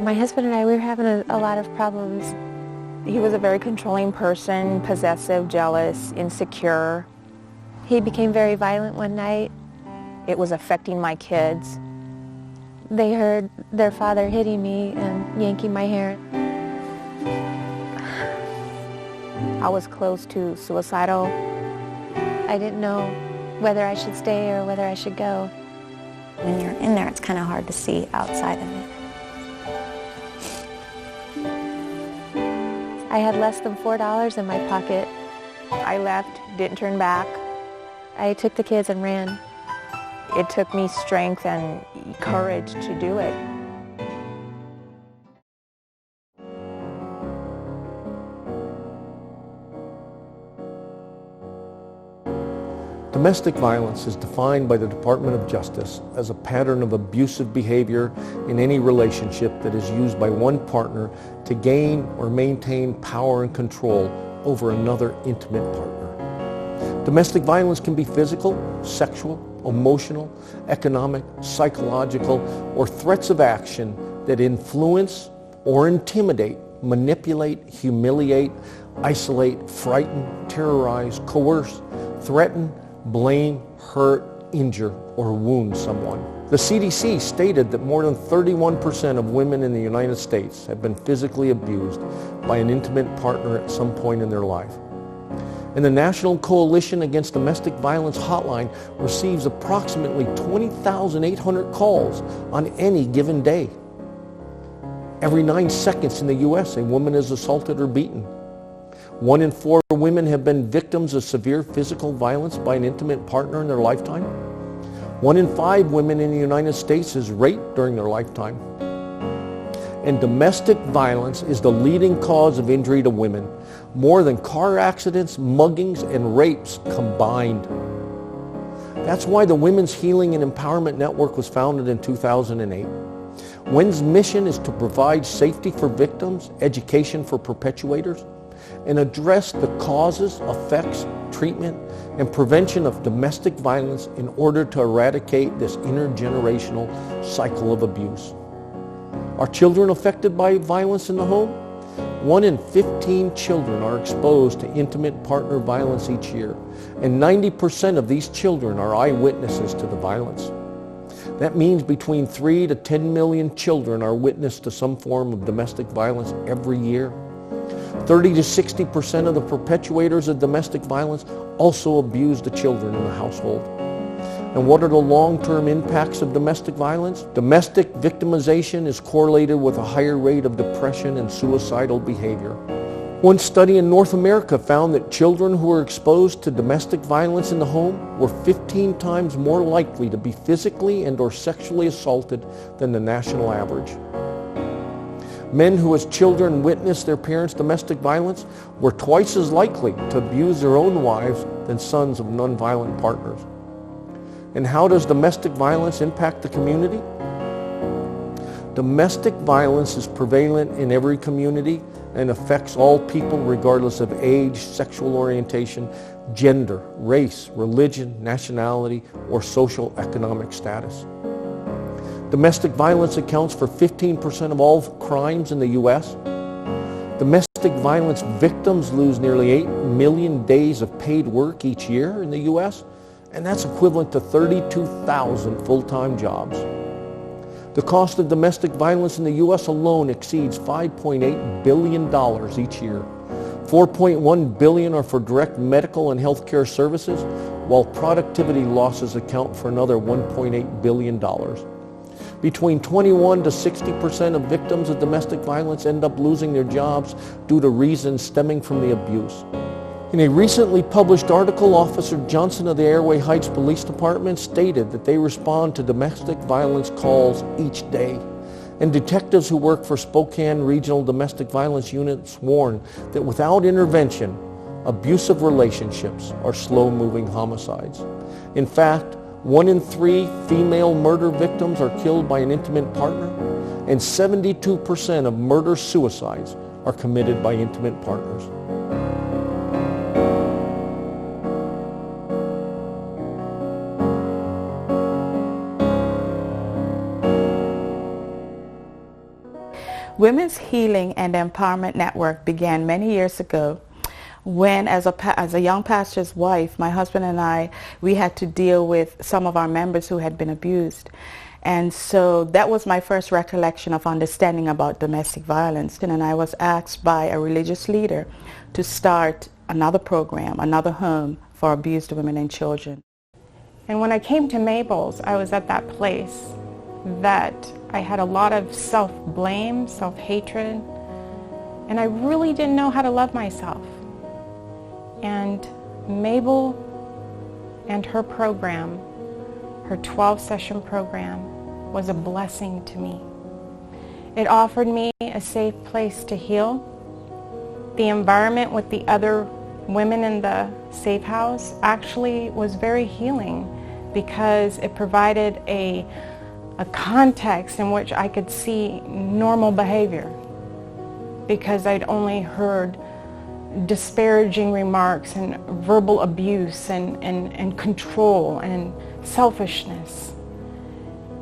My husband and I, we were having a lot of problems. He was a very controlling person, possessive, jealous, insecure. He became very violent one night. It was affecting my kids. They heard their father hitting me and yanking my hair. I was close to suicidal. I didn't know whether I should stay or whether I should go. When you're in there, it's kind of hard to see outside of it. I had less than $4 in my pocket. I left, didn't turn back. I took the kids and ran. It took me strength and courage to do it. Domestic violence is defined by the Department of Justice as a pattern of abusive behavior in any relationship that is used by one partner to gain or maintain power and control over another intimate partner. Domestic violence can be physical, sexual, emotional, economic, psychological, or threats of action that influence or intimidate, manipulate, humiliate, isolate, frighten, terrorize, coerce, threaten, blame, hurt, injure, or wound someone. The CDC stated that more than 31% of women in the United States have been physically abused by an intimate partner at some point in their life. And the National Coalition Against Domestic Violence hotline receives approximately 20,800 calls on any given day. Every 9 seconds in the U.S., a woman is assaulted or beaten. 1 in 4 women have been victims of severe physical violence by an intimate partner in their lifetime. 1 in 5 women in the United States is raped during their lifetime. And domestic violence is the leading cause of injury to women, more than car accidents, muggings, and rapes combined. That's why the Women's Healing and Empowerment Network was founded in 2008. WIN's mission is to provide safety for victims, education for perpetuators, and address the causes, effects, treatment, and prevention of domestic violence in order to eradicate this intergenerational cycle of abuse. Are children affected by violence in the home? 1 in 15 children are exposed to intimate partner violence each year, and 90% of these children are eyewitnesses to the violence. That means between 3 to 10 million children are witness to some form of domestic violence every year. 30 to 60% of the perpetuators of domestic violence also abuse the children in the household. And what are the long-term impacts of domestic violence? Domestic victimization is correlated with a higher rate of depression and suicidal behavior. One study in North America found that children who were exposed to domestic violence in the home were 15 times more likely to be physically and or sexually assaulted than the national average. Men who as children witnessed their parents' domestic violence were twice as likely to abuse their own wives than sons of nonviolent partners. And how does domestic violence impact the community? Domestic violence is prevalent in every community and affects all people regardless of age, sexual orientation, gender, race, religion, nationality, or social economic status. Domestic violence accounts for 15% of all crimes in the U.S. Domestic violence victims lose nearly 8 million days of paid work each year in the U.S., and that's equivalent to 32,000 full-time jobs. The cost of domestic violence in the U.S. alone exceeds $5.8 billion each year. $4.1 billion are for direct medical and healthcare services, while productivity losses account for another $1.8 billion. Between 21 to 60% of victims of domestic violence end up losing their jobs due to reasons stemming from the abuse. In a recently published article, Officer Johnson of the Airway Heights Police Department stated that they respond to domestic violence calls each day. And detectives who work for Spokane Regional Domestic Violence Units warn that without intervention, abusive relationships are slow-moving homicides. In fact, 1 in 3 female murder victims are killed by an intimate partner, and 72% of murder-suicides are committed by intimate partners. Women's Healing and Empowerment Network began many years ago when, as a young pastor's wife, my husband and I, we had to deal with some of our members who had been abused. And so that was my first recollection of understanding about domestic violence. And I was asked by a religious leader to start another program, another home for abused women and children. And when I came to Mabel's, I was at that place that I had a lot of self-blame, self-hatred, and I really didn't know how to love myself. And Mabel and her program, her 12-session program, was a blessing to me. It offered me a safe place to heal. The environment with the other women in the safe house actually was very healing because it provided a context in which I could see normal behavior, because I'd only heard disparaging remarks and verbal abuse and control and selfishness.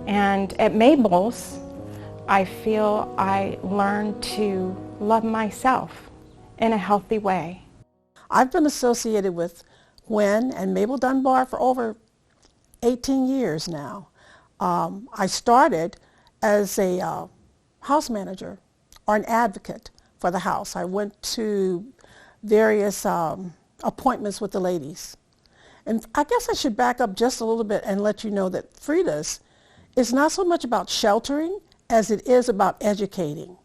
And at Mabel's, I feel I learned to love myself in a healthy way. I've been associated with Gwen and Mabel Dunbar for over 18 years now. I started as a house manager or an advocate for the house. I went to various appointments with the ladies. And I guess I should back up just a little bit and let you know that Frida's is not so much about sheltering as it is about educating,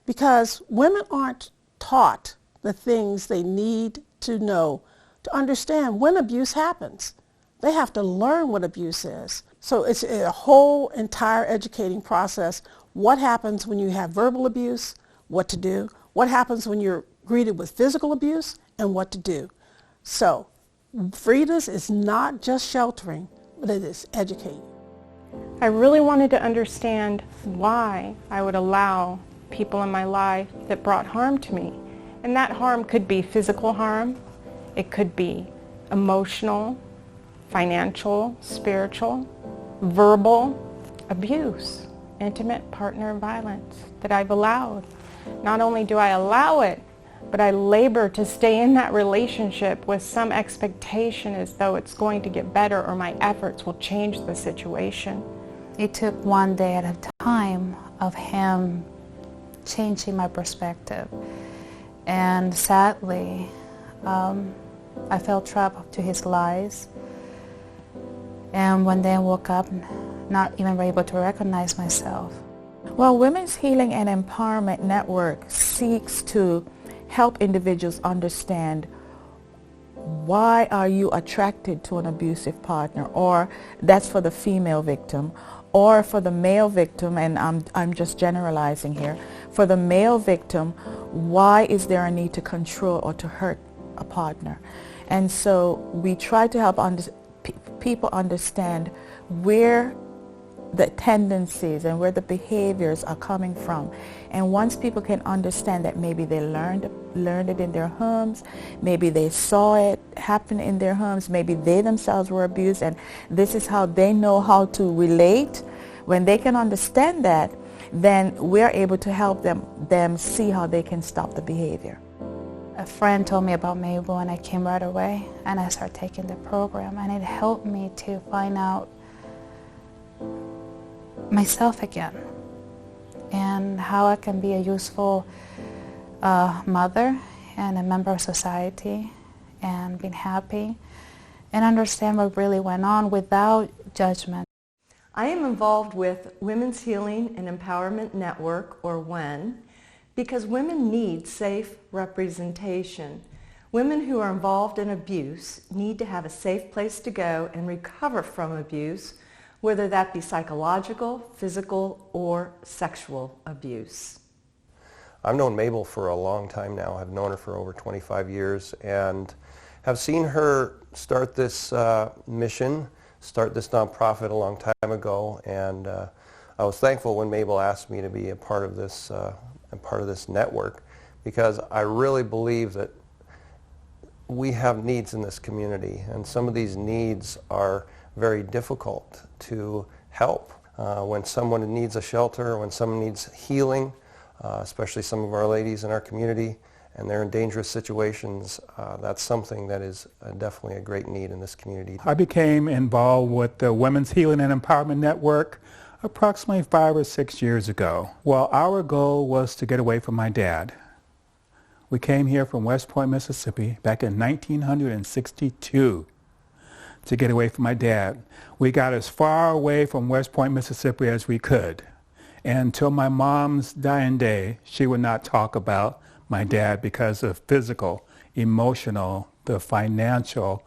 because women aren't taught the things they need to know to understand when abuse happens. They have to learn what abuse is. So it's a whole entire educating process. What happens when you have verbal abuse, what to do, what happens when you're greeted with physical abuse, and what to do. So Frida's is not just sheltering, but it is educating. I really wanted to understand why I would allow people in my life that brought harm to me. And that harm could be physical harm, it could be emotional, financial, spiritual, verbal abuse, intimate partner violence that I've allowed. Not only do I allow it, but I labor to stay in that relationship with some expectation as though it's going to get better or my efforts will change the situation. It took one day at a time of him changing my perspective. And sadly, I fell trapped to his lies. And one day I woke up not even able to recognize myself. Well, Women's Healing and Empowerment Network seeks to help individuals understand why are you attracted to an abusive partner, or that's for the female victim, or for the male victim, and I'm just generalizing here. For the male victim, why is there a need to control or to hurt a partner? And so we try to help people understand where the tendencies and where the behaviors are coming from. And once people can understand that maybe they learned it in their homes, maybe they saw it happen in their homes, maybe they themselves were abused, and this is how they know how to relate. When they can understand that, then we're able to help them see how they can stop the behavior. A friend told me about Mabel and I came right away and I started taking the program, and it helped me to find out myself again and how I can be a useful mother and a member of society and being happy and understand what really went on without judgment. I am involved with Women's Healing and Empowerment Network, or WHEN, because women need safe representation. Women who are involved in abuse need to have a safe place to go and recover from abuse, whether that be psychological, physical, or sexual abuse. I've known Mabel for a long time now. I've known her for over 25 years and have seen her start this mission, start this nonprofit a long time ago, and I was thankful when Mabel asked me to be a part of this network, because I really believe that we have needs in this community, and some of these needs are very difficult to help. When someone needs a shelter, when someone needs healing, especially some of our ladies in our community, and they're in dangerous situations. That's something that is definitely a great need in this community. I became involved with the Women's Healing and Empowerment Network approximately 5 or 6 years ago. Well, our goal was to get away from my dad. We came here from West Point, Mississippi back in 1962 to get away from my dad. We got as far away from West Point, Mississippi as we could. And until my mom's dying day, she would not talk about my dad because of physical, emotional, the financial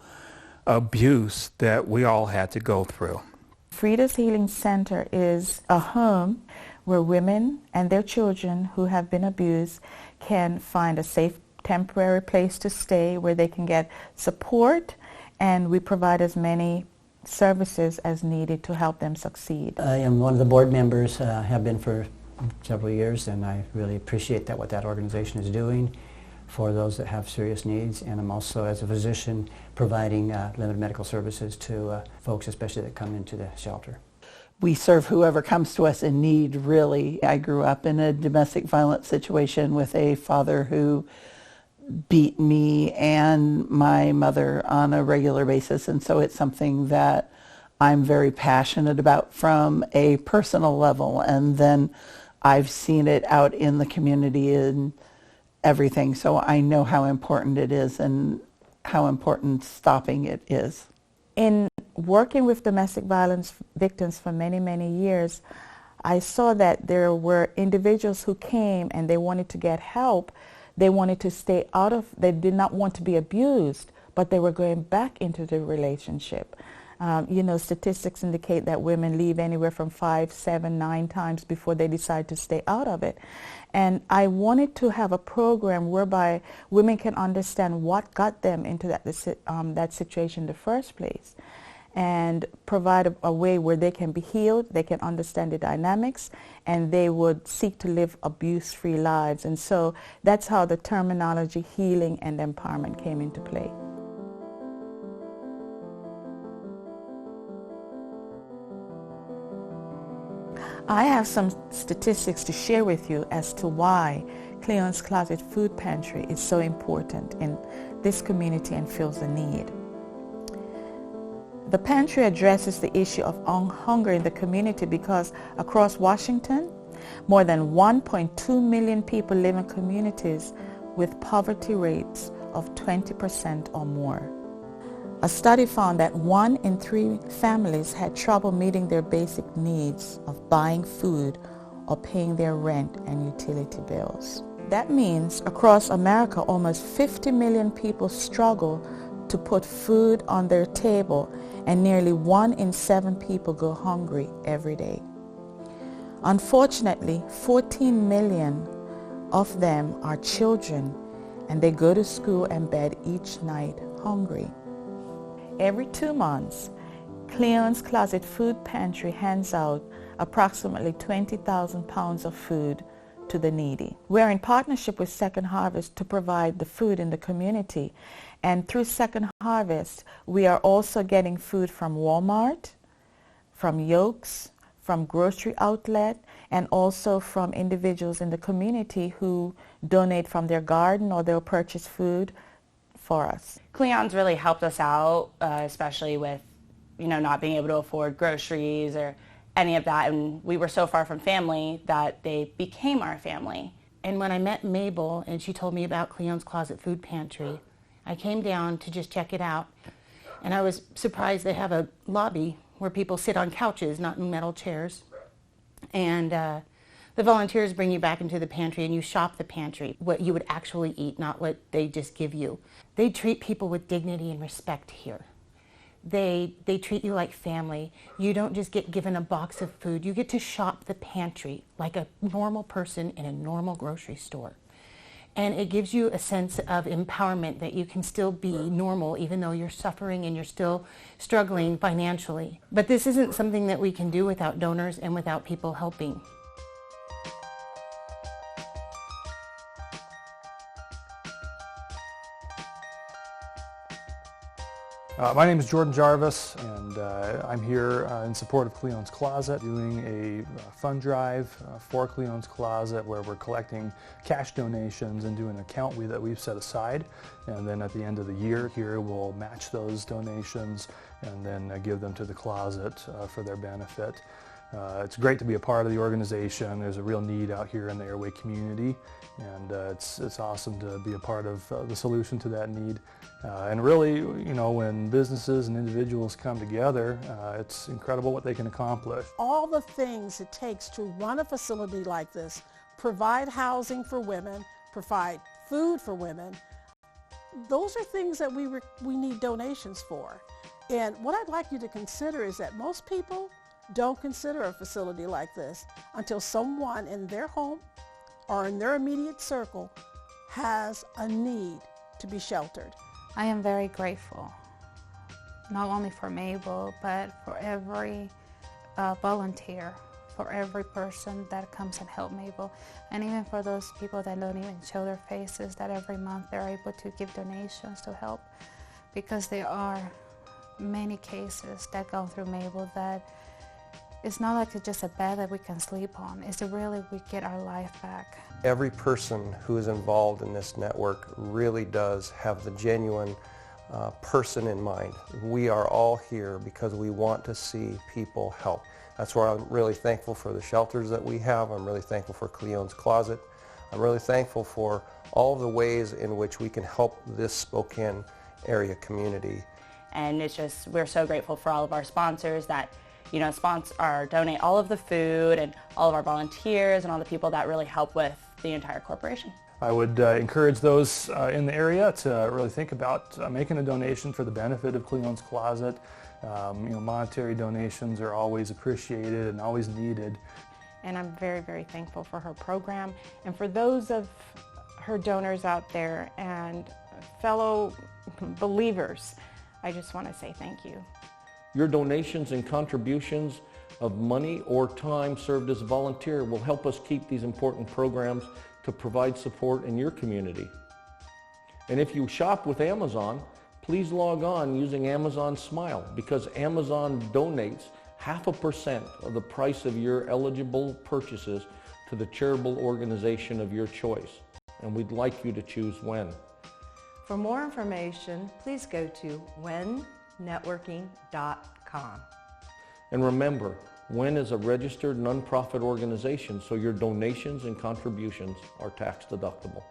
abuse that we all had to go through. Frida's Healing Center is a home where women and their children who have been abused can find a safe temporary place to stay where they can get support, and we provide as many services as needed to help them succeed. I am one of the board members, have been for several years, and I really appreciate what that organization is doing for those that have serious needs, and I'm also, as a physician, providing limited medical services to folks especially that come into the shelter. We serve whoever comes to us in need, really. I grew up in a domestic violence situation with a father who beat me and my mother on a regular basis, and so it's something that I'm very passionate about from a personal level, and then I've seen it out in the community and everything, so I know how important it is and how important stopping it is. In working with domestic violence victims for many, many years, I saw that there were individuals who came and they wanted to get help. They wanted to stay out of, they did not want to be abused, but they were going back into the relationship. Statistics indicate that women leave anywhere from 5, 7, 9 times before they decide to stay out of it. And I wanted to have a program whereby women can understand what got them into that situation in the first place, and provide a way where they can be healed, they can understand the dynamics, and they would seek to live abuse-free lives. And so that's how the terminology healing and empowerment came into play. I have some statistics to share with you as to why Cleone's Closet Food Pantry is so important in this community and fills the need. The pantry addresses the issue of hunger in the community because across Washington, more than 1.2 million people live in communities with poverty rates of 20% or more. A study found that 1 in 3 families had trouble meeting their basic needs of buying food or paying their rent and utility bills. That means across America, almost 50 million people struggle to put food on their table, and nearly 1 in 7 people go hungry every day. Unfortunately, 14 million of them are children, and they go to school and bed each night hungry. Every 2 months, Cleone's Closet Food Pantry hands out approximately 20,000 pounds of food to the needy. We're in partnership with Second Harvest to provide the food in the community. And through Second Harvest, we are also getting food from Walmart, from Yokes, from grocery outlet, and also from individuals in the community who donate from their garden or they'll purchase food for us. Cleone's really helped us out, especially with, not being able to afford groceries or any of that. And we were so far from family that they became our family. And when I met Mabel and she told me about Cleone's Closet Food Pantry, I came down to just check it out. And I was surprised they have a lobby where people sit on couches, not in metal chairs. And the volunteers bring you back into the pantry and you shop the pantry, what you would actually eat, not what they just give you. They treat people with dignity and respect here. They treat you like family. You don't just get given a box of food. You get to shop the pantry like a normal person in a normal grocery store. And it gives you a sense of empowerment that you can still be normal even though you're suffering and you're still struggling financially. But this isn't something that we can do without donors and without people helping. My name is Jordan Jarvis, and I'm here in support of Cleone's Closet, doing a fund drive for Cleone's Closet where we're collecting cash donations and doing an account that we've set aside. And then at the end of the year here, we'll match those donations and then give them to the closet for their benefit. It's great to be a part of the organization. There's a real need out here in the Airway community, and it's awesome to be a part of the solution to that need. And really, you know, when businesses and individuals come together, it's incredible what they can accomplish. All the things it takes to run a facility like this, provide housing for women, provide food for women, those are things that we need donations for. And what I'd like you to consider is that most people don't consider a facility like this until someone in their home or in their immediate circle has a need to be sheltered. I am very grateful, not only for Mabel, but for every volunteer, for every person that comes and helps Mabel, and even for those people that don't even show their faces, that every month they're able to give donations to help, because there are many cases that go through Mabel that it's not like it's just a bed that we can sleep on. It's really we get our life back. Every person who is involved in this network really does have the genuine person in mind. We are all here because we want to see people help. That's why I'm really thankful for the shelters that we have. I'm really thankful for Cleone's Closet. I'm really thankful for all of the ways in which we can help this Spokane area community. And it's just, we're so grateful for all of our sponsors that donate all of the food, and all of our volunteers and all the people that really help with the entire corporation. I would encourage those in the area to really think about making a donation for the benefit of Cleone's Closet. Monetary donations are always appreciated and always needed. And I'm very, very thankful for her program, and for those of her donors out there and fellow believers. I just want to say thank you. Your donations and contributions of money or time served as a volunteer will help us keep these important programs to provide support in your community. And if you shop with Amazon, please log on using Amazon Smile, because Amazon donates 0.5% of the price of your eligible purchases to the charitable organization of your choice. And we'd like you to choose WEN. For more information, please go to wennetworking.com. And remember, WEN is a registered nonprofit organization, so your donations and contributions are tax deductible.